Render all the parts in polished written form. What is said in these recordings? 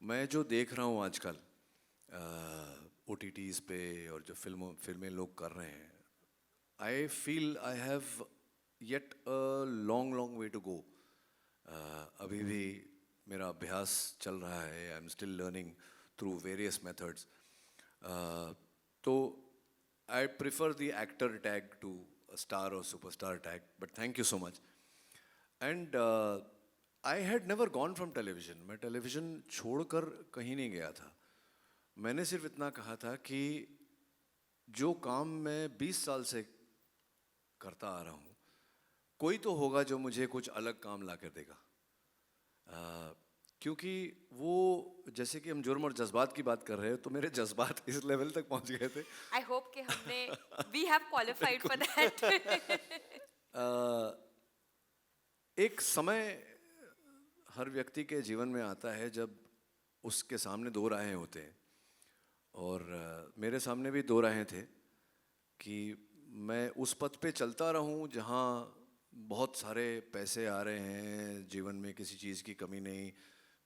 मैं जो देख रहा हूँ आजकल OTTs पे और जो फिल्में लोग कर रहे हैं, I feel I have yet a long long way to go. अभी भी मेरा अभ्यास चल रहा है, I am still learning through various methods. तो I prefer the actor tag to star और superstar tag, but thank you so much. And I had never gone from television. मैं टेलीविजन छोड़कर कहीं नहीं गया था। मैंने सिर्फ इतना कहा था कि जो काम मैं 20 साल से करता आ रहा हूँ, कोई तो होगा जो मुझे कुछ अलग काम ला कर देगा। क्योंकि वो, जैसे कि हम जुर्म और जज्बात की बात कर रहे हैं, तो मेरे जज्बात इस लेवल तक पहुंच गए थे। आई होप कि हमने we have qualified for that. एक समय हर व्यक्ति के जीवन में आता है जब उसके सामने दो राहें होते हैं, और मेरे सामने भी दो राहें थे कि मैं उस पथ पे चलता रहूं जहां बहुत सारे पैसे आ रहे हैं, जीवन में किसी चीज़ की कमी नहीं,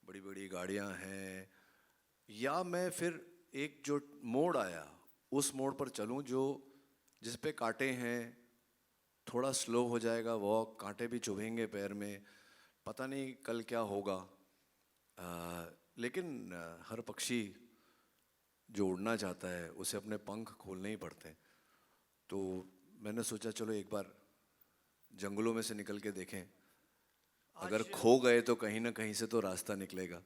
बड़ी बड़ी गाड़ियां हैं, या मैं फिर एक जो मोड़ आया उस मोड़ पर चलूं जो जिस पे कांटे हैं, थोड़ा स्लो हो जाएगा वॉक, कांटे भी चुभेंगे पैर में, पता नहीं कल क्या होगा। लेकिन हर पक्षी जो उड़ना चाहता है उसे अपने पंख खोलने ही पड़ते हैं। तो मैंने सोचा चलो एक बार जंगलों में से निकल के देखें, अगर खो गए तो कहीं ना कहीं से तो रास्ता निकलेगा।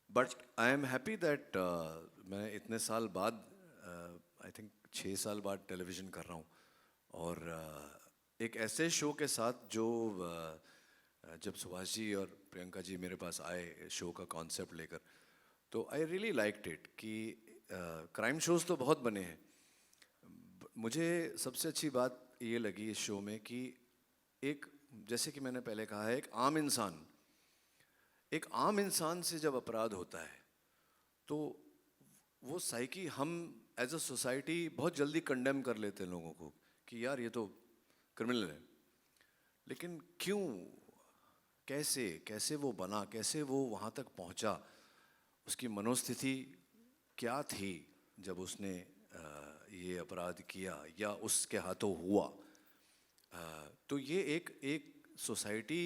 But I am happy that मैं इतने साल बाद, आई थिंक 6 साल बाद टेलीविज़न कर रहा हूँ, और एक ऐसे शो के साथ जो जब सुभाष जी और प्रियंका जी मेरे पास आए शो का कॉन्सेप्ट लेकर, तो आई रियली लाइक्ड इट कि क्राइम शोज़ तो बहुत बने हैं। मुझे सबसे अच्छी बात ये लगी इस शो में कि एक, जैसे कि मैंने पहले कहा है, एक आम इंसान से जब अपराध होता है तो वो साइकी हम एज अ सोसाइटी बहुत जल्दी कंडेम कर लेते हैं लोगों को कि यार ये तो क्रिमिनल है। लेकिन क्यों, कैसे कैसे वो बना, कैसे वो वहाँ तक पहुँचा, उसकी मनोस्थिति क्या थी जब उसने ये अपराध किया या उसके हाथों हुआ। तो ये एक एक सोसाइटी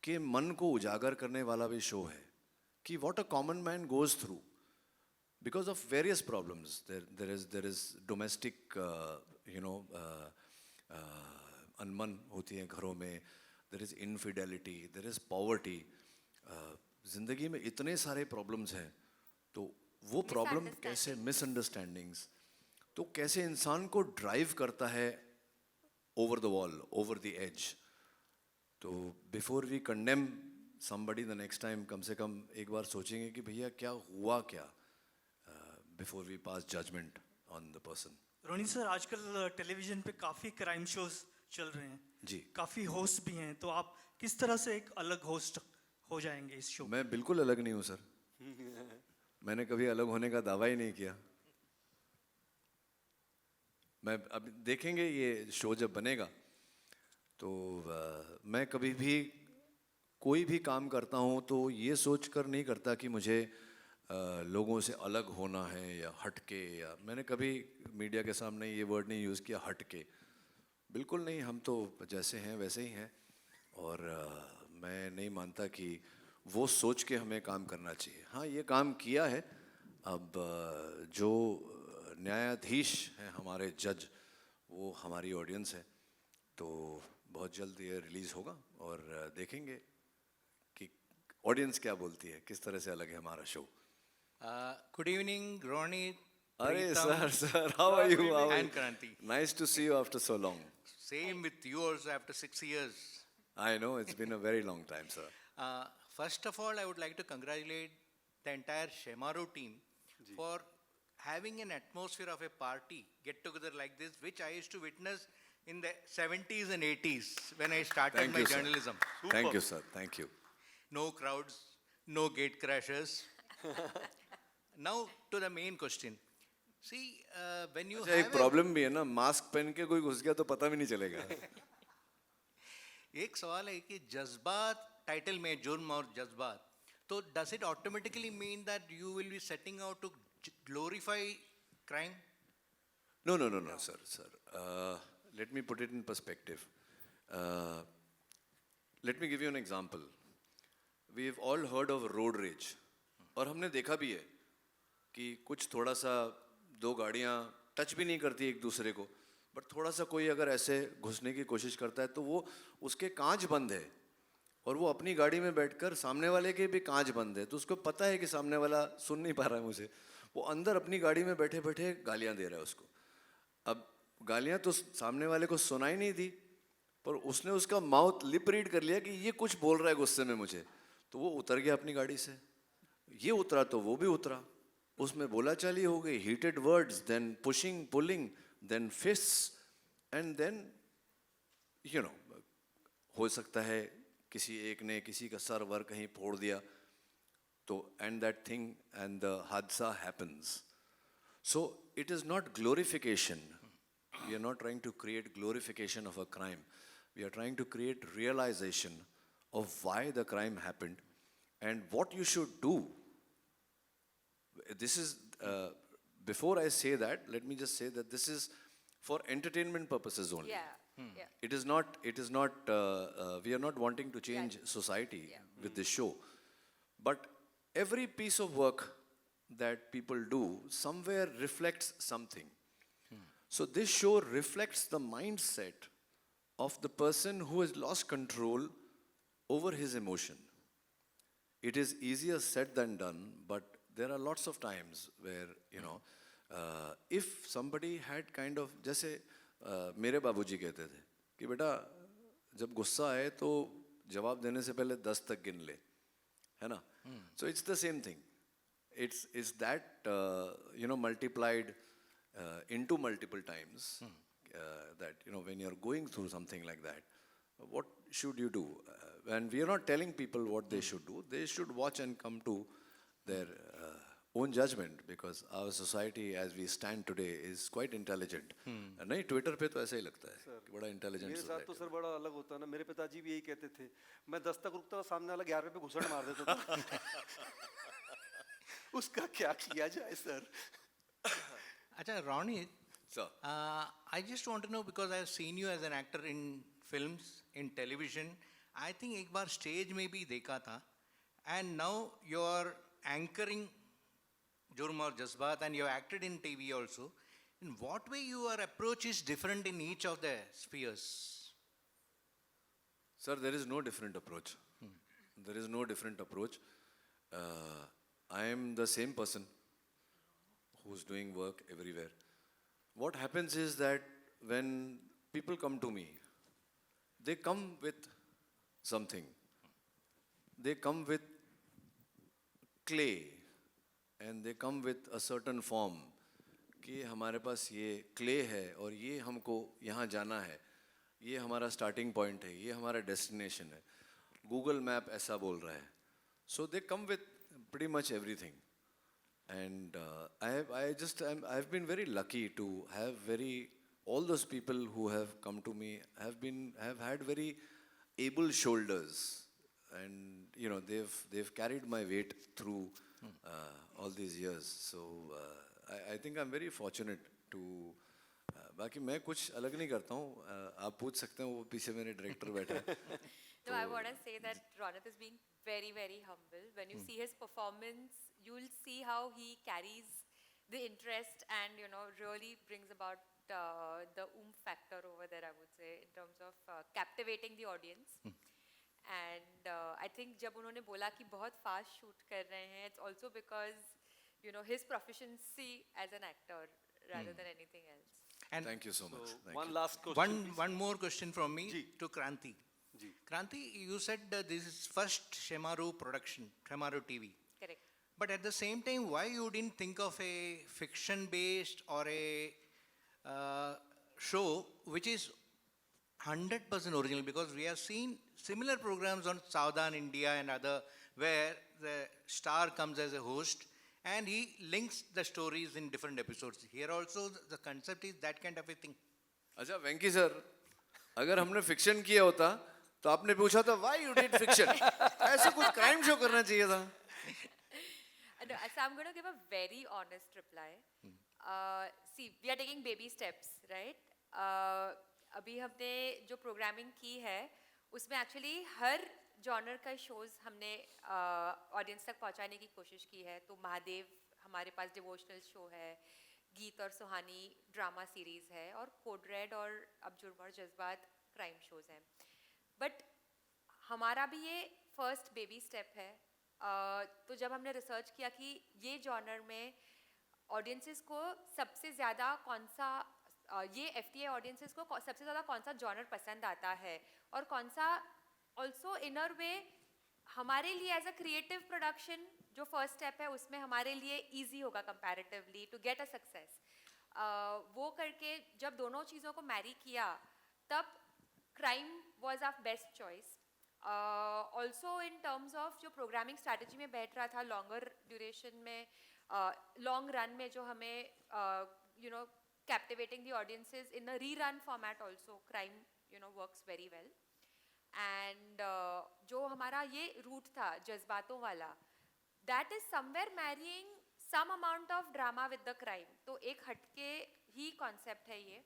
के मन को उजागर करने वाला भी शो है कि what a common man goes through because of various problems. There is domestic अनमन होती है घरों में, there is infidelity, there is poverty. ज़िंदगी में इतने सारे प्रॉब्लम्स हैं, तो वो प्रॉब्लम कैसे, मिसअंडरस्टैंडिंग्स, तो कैसे इंसान को ड्राइव करता है over the wall, over the edge. तो before we condemn somebody the next time, कम से कम एक बार सोचेंगे कि भैया क्या हुआ क्या, before we pass judgment on the person. Ronnie sir, आजकल टेलीविजन पे काफ़ी क्राइम शोज चल रहे हैं जी, काफ़ी होस्ट भी हैं, तो आप किस तरह से एक अलग होस्ट हो जाएंगे इस शो? मैं बिल्कुल अलग नहीं हूँ सर। मैंने कभी अलग होने का दावा ही नहीं किया। मैं अब देखेंगे ये शो जब बनेगा तो मैं कभी भी कोई भी काम करता हूँ तो ये सोच कर नहीं करता कि मुझे लोगों से अलग होना है या हटके, या मैंने कभी मीडिया के सामने ये वर्ड नहीं यूज़ किया हटके। बिल्कुल नहीं, हम तो जैसे हैं वैसे ही हैं, और मैं नहीं मानता कि वो सोच के हमें काम करना चाहिए। हाँ, ये काम किया है। अब जो न्यायाधीश हैं हमारे जज, वो हमारी ऑडियंस है, तो बहुत जल्द ये रिलीज़ होगा और देखेंगे कि ऑडियंस क्या बोलती है, किस तरह से अलग है हमारा शो। Good evening, Ronit, अरे Preetam, sir, how are you? How are you? and Kranti. Nice to see you after so long. Same with you also after 6 years. I know it's been a very long time, sir. First of all, I would like to congratulate the entire Shemaru team for having an atmosphere of a party get together like this, which I used to witness in the 70s and 80s when I started Thank my you, sir. journalism. Thank you, sir. Thank you. No crowds, no gate crashers. Now to the main question. See, when you अच्छा, have एक problem भी है ना, mask पहन के कोई घुस गया तो पता भी नहीं चलेगा। एक सवाल है कि जज्बात टाइटल में, जुर्म और जज्बात, So does it automatically mean that you will be setting out to glorify crime? No, no, no, no, sir, sir. Let me put it in perspective. Let me give you an example. We've all heard of road rage. और हमने देखा भी है कि कुछ थोड़ा सा दो गाड़ियाँ टच भी नहीं करती एक दूसरे को, बट थोड़ा सा कोई अगर ऐसे घुसने की कोशिश करता है तो वो उसके कांच बंद है और वो अपनी गाड़ी में बैठकर सामने वाले के भी कांच बंद है, तो उसको पता है कि सामने वाला सुन नहीं पा रहा है मुझे, वो अंदर अपनी गाड़ी में बैठे बैठे गालियाँ दे रहा है उसको. अब गालियाँ तो सामने वाले को सुनाई नहीं दी, पर उसने उसका माउथ लिप रीड कर लिया कि ये कुछ बोल रहा है गुस्से में मुझे, तो वो उतर गया अपनी गाड़ी से. ये उतरा तो वो भी उतरा, उसमें बोलाचाली हो गई, heated words, then pushing, pulling, then fists, and then you know हो सकता है किसी एक ने किसी का सर वर कहीं फोड़ दिया, तो and that thing and the हादसा happens. So it is not glorification. We are not trying to create glorification of a crime. We are trying to create realization of why the crime happened and what you should do. This is, before I say that, let me just say that this is for entertainment purposes only. Yeah, yeah. It is not, we are not wanting to change society with this show. But every piece of work that people do somewhere reflects something. So this show reflects the mindset of the person who has lost control over his emotion. It is easier said than done, but there are lots of times where, you know, if somebody had kind of, जैसे मेरे बाबूजी कहते थे कि बेटा जब गुस्सा आए तो जवाब देने से पहले 10 तक गिन ले, है ना? So it's the same thing. It's that you know, multiplied into multiple times, that, you know, when you're going through something like that, what should you do? And we are not telling people what they should do. They should watch and come to their own judgment, because our society as we stand today is quite intelligent. नहीं, Twitter पे तो ऐसा ही लगता है कि बड़ा intelligent मेरे साथ society. तो सर बड़ा अलग होता है ना. मेरे पिताजी भी यही कहते थे, मैं 10 तक रुकता था, सामने वाला 11वें पे घुसड़ मार देता था. उसका क्या किया जाए sir? Acha, Ronnie, Sir. I just want to know, because I have seen you as an actor in films, in television. I think एक बार stage में भी देखा था, and now you are anchoring Jurm aur Jazbaat, and you have acted in TV also. In what way your approach is different in each of the spheres? Sir, there is no different approach. There is no different approach. I am the same person who's doing work everywhere. What happens is that when people come to me, they come with something. They come with clay, and they come with a certain form कि हमारे पास ये clay है और ये हमको यहाँ जाना है, ये हमारा starting point है, ये हमारा destination है. Google Map ऐसा बोल रहा है. So they come with pretty much everything. And I've been very lucky to have all those people who have come to me have had very able shoulders, and you know, they've carried my weight through all these years. So I think I'm very fortunate to. बाकी मैं कुछ अलग नहीं करता हूँ. आप पूछ सकते हैं, वो पीछे मेरे डायरेक्टर बैठे हैं. No, I want to say that Ronit is being very, very humble. When you see his performance, you'll see how he carries the interest and, you know, really brings about the factor over there, I would say, in terms of captivating the audience. And I think जब उन्होंने बोला कि बहुत fast shoot कर रहे हैं, it's also because, you know, his proficiency as an actor rather than anything else. And Thank you so much. Thank one you. last question. one more question from me Ji. to Kranti. Ji. Kranti, you said this is first Shemaru production, Shemaru TV. Correct. But at the same time, why you didn't think of a fiction-based or a show which is 100% original? Because we have seen similar programs on Southern India and other, where the star comes as a host and he links the stories in different episodes. Here also the concept is that kind of a thing. अच्छा वेंकी sir, अगर हमने fiction किया होता तो आपने पूछा था why you did fiction, ऐसे कुछ क्राइम शो करना चाहिए था. No, so I'm going to give a very honest reply. See, we are taking baby steps, right? अभी हमने जो प्रोग्रामिंग की है उसमें एक्चुअली हर जॉनर का शोज हमने ऑडियंस तक पहुंचाने की कोशिश की है. तो महादेव हमारे पास डिवोशनल शो है, गीत और सुहानी ड्रामा सीरीज है, और कोड रेड और अब जुर्म और जज्बात क्राइम शोज हैं. बट हमारा भी ये फर्स्ट बेबी स्टेप है. तो जब हमने रिसर्च किया कि ये जॉनर में ऑडियंसेस को सबसे ज़्यादा कौन सा ये FTA ऑडियंसेस को सबसे ज़्यादा कौन सा जॉनर पसंद आता है और कौन सा ऑल्सो इनर वे हमारे लिए एज अ क्रिएटिव प्रोडक्शन जो फर्स्ट स्टेप है उसमें हमारे लिए ईजी होगा comparatively to get a success. वो करके जब दोनों चीज़ों को मैरी किया तब crime was our best choice. Also in terms of जो प्रोग्रामिंग स्ट्रैटेजी में बैठ रहा था लॉन्गर ड्यूरेशन में, लॉन्ग रन में जो हमें you know captivating the audiences in a rerun format also crime you know works very well. And जो हमारा ये रूट था जज्बातों वाला, that is somewhere marrying some amount of drama with the crime. तो एक हटके ही कॉन्सेप्ट है ये.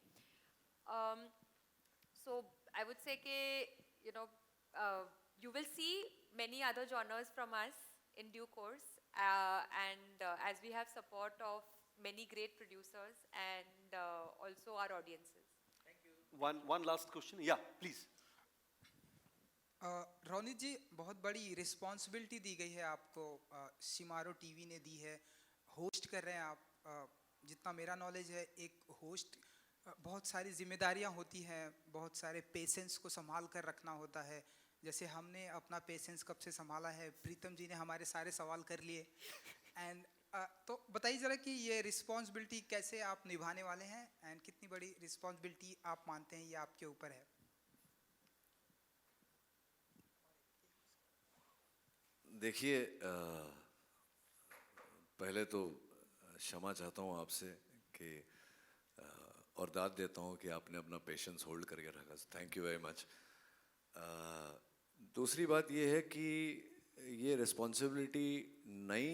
सो आई वुड से कि you know you will see many other genres from us in due course, and as we have support of many great producers and also our audiences. One last question. Yeah, please. Ronit ji, बहुत बड़ी responsibility दी गई है आपको, Shemaroo TV ने दी है, host कर रहे हैं आप. जितना मेरा नॉलेज है, एक होस्ट बहुत सारी जिम्मेदारियां होती हैं, बहुत सारे पेशेंस को संभाल कर रखना होता है. जैसे हमने अपना पेशेंस कब से संभाला है, प्रीतम जी ने हमारे सारे सवाल कर लिए. एंड तो बताइए ज़रा कि ये रिस्पॉन्सिबिलिटी कैसे आप निभाने वाले हैं एंड कितनी बड़ी रिस्पॉन्सिबिलिटी आप मानते हैं ये आपके ऊपर है. देखिए, पहले तो क्षमा चाहता हूँ आपसे कि और दाद देता हूँ कि आपने अपना पेशेंस होल्ड करके रखा. Thank you very much. दूसरी बात ये है कि ये रिस्पॉन्सिबिलिटी नई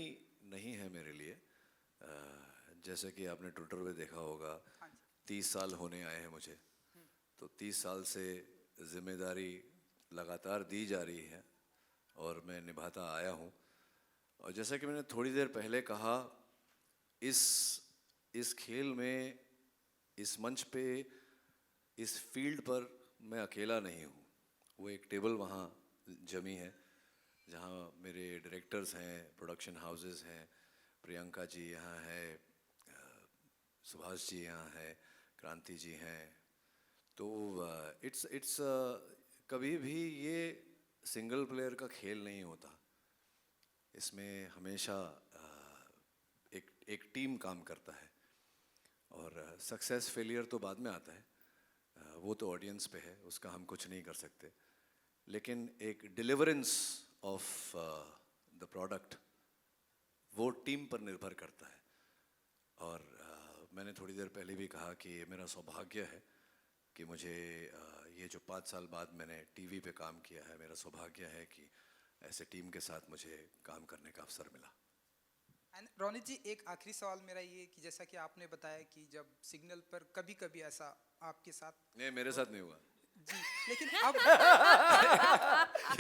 नहीं है मेरे लिए. जैसे कि आपने ट्विटर पे देखा होगा 30 साल होने आए हैं मुझे, तो 30 साल से जिम्मेदारी लगातार दी जा रही है और मैं निभाता आया हूँ. और जैसा कि मैंने थोड़ी देर पहले कहा, इस खेल में, इस मंच पे, इस फील्ड पर मैं अकेला नहीं हूँ. वो एक टेबल वहाँ जमी है जहाँ मेरे डायरेक्टर्स हैं, प्रोडक्शन हाउसेस हैं, प्रियंका जी यहाँ है, सुभाष जी यहाँ है, क्रांति जी हैं. तो इट्स कभी भी ये सिंगल प्लेयर का खेल नहीं होता. इसमें हमेशा एक टीम काम करता है. और सक्सेस फेलियर तो बाद में आता है, वो तो ऑडियंस पे है, उसका हम कुछ नहीं कर सकते. लेकिन एक डिलीवरेंस ऑफ द प्रोडक्ट वो टीम पर निर्भर करता है. और मैंने थोड़ी देर पहले भी कहा कि ये मेरा सौभाग्य है कि मुझे ये जो 5 साल बाद मैंने टीवी पे काम किया है, मेरा सौभाग्य है कि ऐसे टीम के साथ मुझे काम करने का अवसर मिला. एंड रोनित जी, एक आखिरी सवाल मेरा ये कि जैसा कि आपने बताया कि जब सिग्नल पर कभी कभी ऐसा आपके साथ, नहीं, मेरे साथ नहीं हुआ जी, लेकिन अब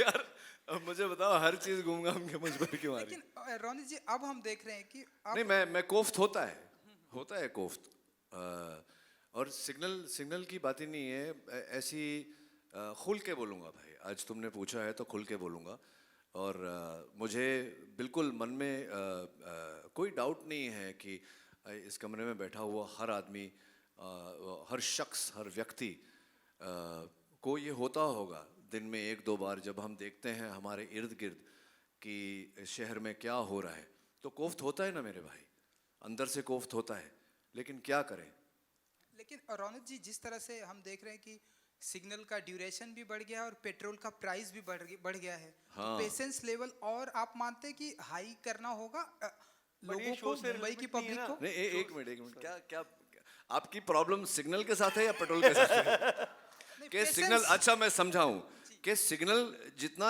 यार. अब मुझे बताओ, हर चीज घूम घाम के मुझ पर क्यों आ रही? लेकिन रोनित जी, अब हम देख रहे हैं कि अब नहीं, मैं कोफ्त होता है कोफ्त. और सिग्नल की बात ही नहीं है. ऐसी खुल के बोलूँगा भाई, आज तुमने पूछा है तो खुल के बोलूँगा. और मुझे बिल्कुल मन में कोई डाउट नहीं है कि इस कमरे में बैठा हुआ हर आदमी, हर शख्स, हर व्यक्ति को ये होता होगा दिन में 1-2 बार जब हम देखते हैं हमारे इर्द गिर्द कि शहर में क्या हो रहा है, तो कोफ्त होता है ना मेरे भाई, अंदर से कोफ्त होता है. लेकिन क्या करें. लेकिन रौनक जी, जिस तरह से हम देख रहे हैं कि सिग्नल का ड्यूरेशन भी बढ़ गया है और पेट्रोल का प्राइस भी बढ़ गया है, हाँ. तो पेशेंस लेवल और आप मानते हैं कि हाई करना होगा ये लोगों शो को, से मुंबई की relevant नहीं है पब्लिक ना. को? नहीं, एक मिनट, क्या आपकी प्रॉब्लम सिग्नल के साथ है या पेट्रोल के साथ है? कि patience- सिग्नल, अच्छा मैं समझाऊं कि सिग्नल जितना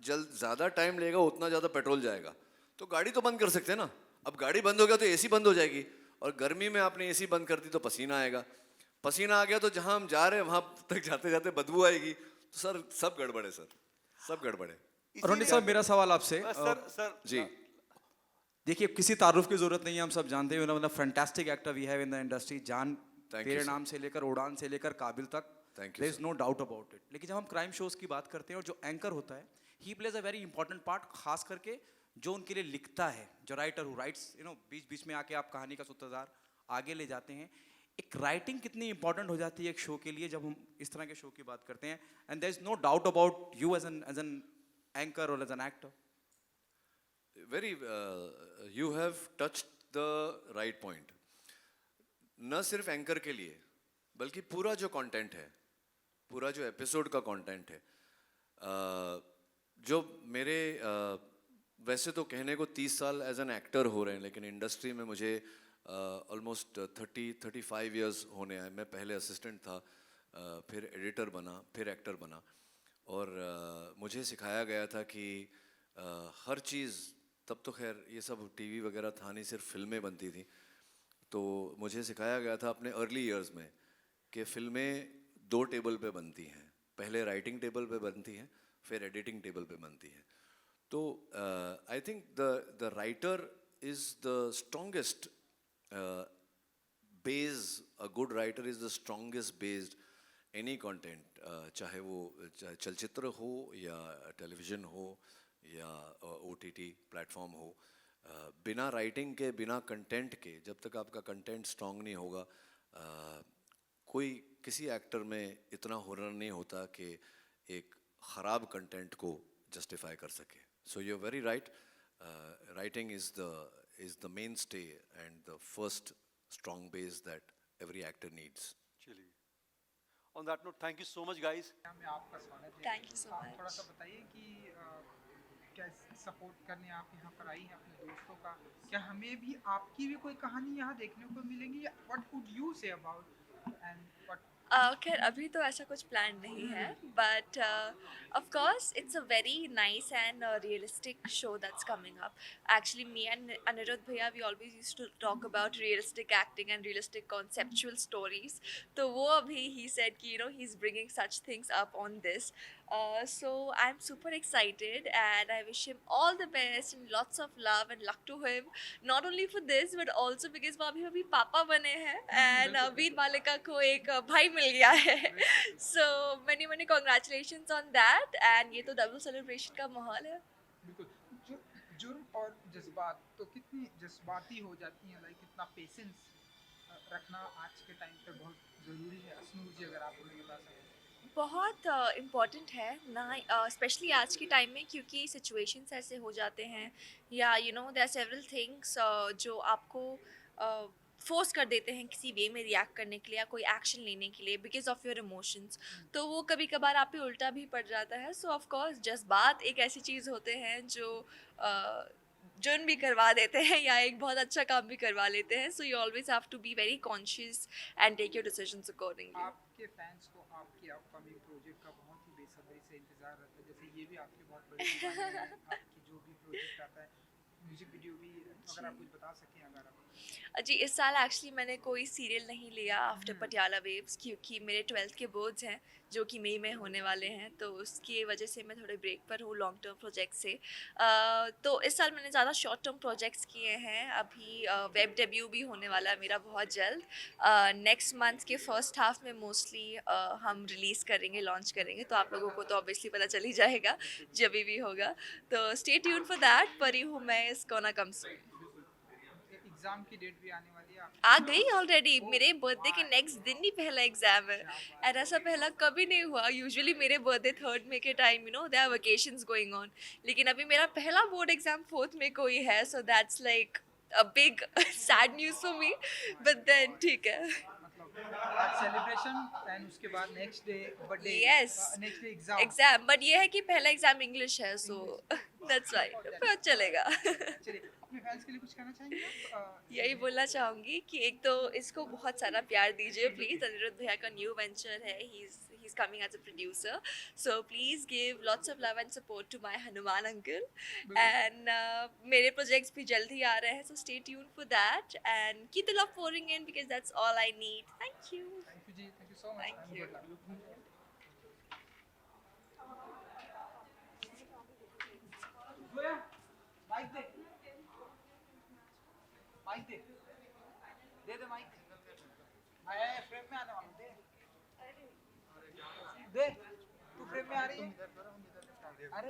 जल्द ज़्यादा टाइम लेगा उतना ज़्यादा पेट्रोल जाएगा, तो गाड़ी तो बंद कर सकते हैं ना। अब गाड़ी बंद हो गया तो एसी बंद हो जाएगी, और गर्मी में आपने एसी बंद कर दी तो पसीना आएगा, पसीना आ गया तो जहाँ हम जा रहे हैं वहाँ तक जाते जाते बदबू आएगी। तो सर सब गड़बड़ है सर, सब गड़बड़ है। रोनित साहब, मेरा सवाल आपसे सर जी देखिए, किसी तारुफ की जरूरत नहीं है, हम सब जानते हैं, मतलब fantastic actor we have in the industry. जान Thank you, तेरे sir. नाम से लेकर उड़ान से लेकर काबिल तक, Thank you, there is sir. No doubt about it. लेकिन जब हम क्राइम शोज की बात करते हैं और जो एंकर होता है, he plays a very important part, खास करके जो उनके लिए लिखता है, जो राइटर हु राइट्स, बीच बीच में आके आप कहानी का सूत्रधार आगे ले जाते हैं। एक राइटिंग कितनी इंपॉर्टेंट हो जाती है एक शो के लिए जब हम इस तरह के शो की बात करते हैं, and there is no doubt about you as an anchor और as an actor. Very you have touched the right point. न सिर्फ एंकर के लिए बल्कि पूरा जो कंटेंट है, पूरा जो एपिसोड का कंटेंट है, जो मेरे वैसे तो कहने को 30 साल एज एन एक्टर हो रहे हैं, लेकिन इंडस्ट्री में मुझे ऑलमोस्ट 35 इयर्स होने आए। मैं पहले असिस्टेंट था, फिर एडिटर बना, फिर एक्टर बना, और मुझे सिखाया गया था कि हर चीज़, तब तो खैर ये सब टीवी वगैरह था नहीं, सिर्फ फिल्में बनती थी, तो मुझे सिखाया गया था अपने अर्ली इयर्स में कि फिल्में 2 टेबल पे बनती हैं, पहले राइटिंग टेबल पे बनती हैं, फिर एडिटिंग टेबल पे बनती हैं। तो I think the writer is the strongest base, a good writer is the strongest based any content, चाहे वो चलचित्र हो या टेलीविज़न हो या OTT प्लेटफॉर्म हो। बिना राइटिंग के, बिना कंटेंट के, जब तक आपका कंटेंट स्ट्रॉन्ग नहीं होगा, कोई किसी एक्टर में इतना हुनर नहीं होता कि एक ख़राब कंटेंट को जस्टिफाई कर सके। So you are very right, writing is the mainstay and the first strong base that every actor needs. चलिए, on that note, thank you so much guys. में आपका स्वागत है। Thank you so आप much. थोड़ा सा बताइए कि कैसे सपोर्ट करने आप यहाँ पर आई हैं अपने दोस्तों का। क्या हमें भी आपकी भी कोई कहानी यहाँ देखने को मिलेगी, या what would you say about and what? खैर अभी तो ऐसा कुछ प्लान नहीं है, but of course it's a very nice and realistic show that's coming up. Actually, me and Anirudh Bhaiya, we always used to talk about realistic acting and realistic conceptual stories. तो वो अभी he said कि he's bringing such things up on this. So I'm super excited and I wish him all the best and lots of love and luck to him. Not only for this but also because वो अभी पापा बने हैं and वीर मालिका को एक भाई मिल गया है. So many congratulations on that and ये तो डबल सेलिब्रेशन का माहौल है. बिल्कुल, जुर्म और जज्बात तो कितनी जज्बाती हो जाती हैं, लाइक कितना पेशेंस रखना आज के टाइम पे बहुत ज़रूरी है। अश्नूर जी, अगर आप मुझे बता सकें। बहुत इम्पॉर्टेंट है ना, स्पेशली आज के टाइम में, क्योंकि सिचुएशंस ऐसे हो जाते हैं या देयर आर सेवरल थिंग्स जो आपको फोर्स कर देते हैं किसी वे में रिएक्ट करने के लिए या कोई एक्शन लेने के लिए बिकॉज ऑफ योर इमोशंस, तो वो कभी कभार आप पे उल्टा भी पड़ जाता है. सो ऑफ कोर्स जज्बात एक ऐसी चीज़ होते हैं जो जुर्म भी करवा देते हैं या एक बहुत अच्छा काम भी करवा लेते हैं. So you always have to be very conscious and take your decisions accordingly. आपके फैंस को आपके अपकमिंग प्रोजेक्ट का बहुत ही बेसब्री से इंतजार रहता है, जैसे ये भी आपकी बहुत बड़ी दीवानी है, आपकी जो भी प्रोजेक्ट आता है, म्यूजिक वीडियो भी, अगर आप कुछ बता सकें। अगर आप जी, इस साल एक्चुअली मैंने कोई सीरियल नहीं लिया आफ्टर पटियाला वेव्स, क्योंकि मेरे 12th के बोर्ड्स हैं जो कि मई में होने वाले हैं, तो उसकी वजह से मैं थोड़े ब्रेक पर हूँ लॉन्ग टर्म प्रोजेक्ट से. तो इस साल मैंने ज़्यादा शॉर्ट टर्म प्रोजेक्ट्स किए हैं. अभी वेब डेब्यू भी होने वाला है मेरा बहुत जल्द. नेक्स्ट मंथ के फर्स्ट हाफ में मोस्टली हम रिलीज़ करेंगे, लॉन्च करेंगे, तो आप लोगों को तो ऑब्वियसली पता चल ही जाएगा जब भी होगा. तो स्टे ट्यून फॉर दैट. परी हूँ मैं, इस गोना कम सून. एग्जाम की डेट भी आने वाली है आ गई ऑलरेडी. मेरे बर्थडे के नेक्स्ट दिन ही पहला एग्जाम है और ऐसा पहला कभी नहीं हुआ. यूजुअली मेरे बर्थडे 3rd मई के time they are vacations going on, लेकिन अभी मेरा पहला बोर्ड एग्जाम 4th मई को ही है. So that's like a big sad news for me, but then ठीक है. मतलब आज सेलिब्रेशन एंड उसके बाद next day birthday, Yes. Next day exam. Exam, but ये है कि पहला एग्जाम इंग्लिश है, सो दैट्स राइट, पर चलेगा. चलिए, अपने फैंस के लिए कुछ कहना चाहेंगे आप? यही बोलना चाहूँगी कि एक तो इसको बहुत सारा प्यार दीजिए प्लीज़। अनिरुद्ध भैया का न्यू वेंचर है, he's coming as a producer, so please give lots of love and support to my Hanuman uncle. And मेरे projects भी जल्द ही आ रहे हैं, so stay tuned for that and keep the love pouring in because that's all I need. Thank you. Thank you जी, thank you so much. Thank you. Mike दे, mike दे, दे mike. आया फ्रेम में आने वाला, दे, तू फ्रेम में आ रही है? अरे